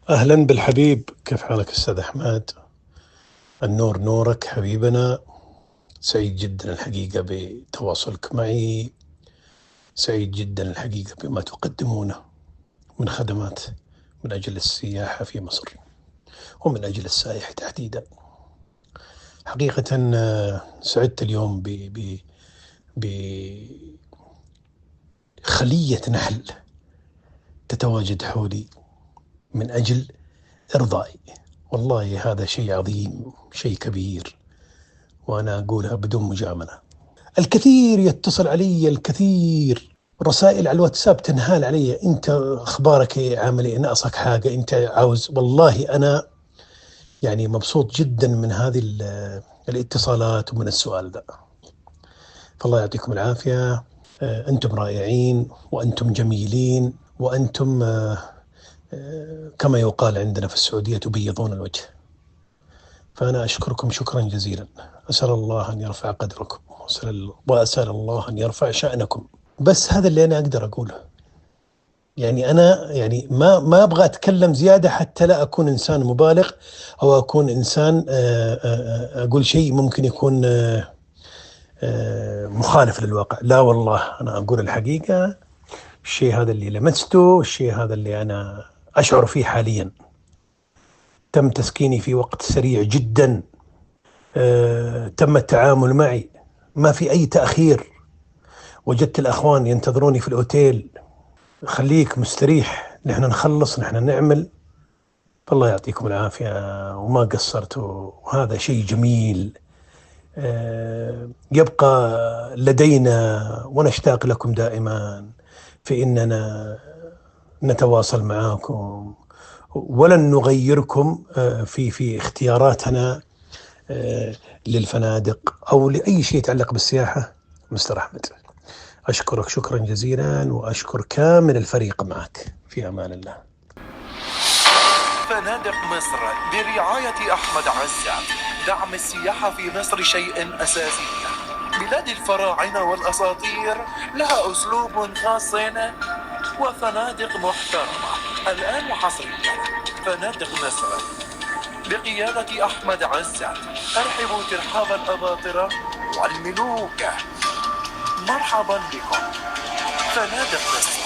أهلا بالحبيب، كيف حالك أستاذ أحمد؟ النور نورك حبيبنا. سعيد جدا الحقيقة بتواصلك معي، سعيد جدا الحقيقة بما تقدمونه من خدمات من أجل السياحة في مصر ومن أجل السائح تحديدا. حقيقة سعدت اليوم بخلية نحل تتواجد حولي من أجل إرضائي. والله هذا شيء عظيم، شيء كبير، وأنا أقولها بدون مجاملة. الكثير يتصل علي، الكثير رسائل على الواتساب تنهال علي: أنت أخبارك إيه؟ عامل إيه؟ ناقصك حاجة؟ أنت عاوز؟ والله أنا يعني مبسوط جدا من هذه الاتصالات ومن السؤال ذا. فالله يعطيكم العافية. أنتم رائعين وأنتم جميلين وأنتم كما يقال عندنا في السعودية تبيضون الوجه. فأنا أشكركم شكرا جزيلا. أسأل الله أن يرفع قدركم، وأسأل الله أن يرفع شأنكم. بس هذا اللي أنا أقدر أقوله. يعني أنا يعني ما أبغى أتكلم زيادة حتى لا أكون إنسان مبالغ أو أكون إنسان أقول شيء ممكن يكون مخالف للواقع. لا والله أنا أقول الحقيقة، الشيء هذا اللي لمسته، الشيء هذا اللي أنا أشعر فيه حاليا. تم تسكيني في وقت سريع جدا، تم التعامل معي، ما في أي تأخير. وجدت الأخوان ينتظروني في الأوتيل: خليك مستريح، نحن نخلص، نحن نعمل. فالله يعطيكم العافية وما قصرتوا، وهذا شيء جميل يبقى لدينا، ونشتاق لكم دائما في إننا نتواصل معكم، ولن نغيركم في اختياراتنا للفنادق أو لأي شيء يتعلق بالسياحة. مستر أحمد، أشكرك شكرا جزيلا، وأشكر كامل الفريق معك. في أمان الله. فنادق مصر برعاية أحمد عزة. دعم السياحة في مصر شيء أساسي. بلاد الفراعنة والأساطير لها أسلوب خاص وفنادق محترمة. الآن وحصريا فنادق مصر بقيادة أحمد عزة. أرحبوا ترحاب الأباطرة والملوك. مرحبا بكم. فنادق مصر.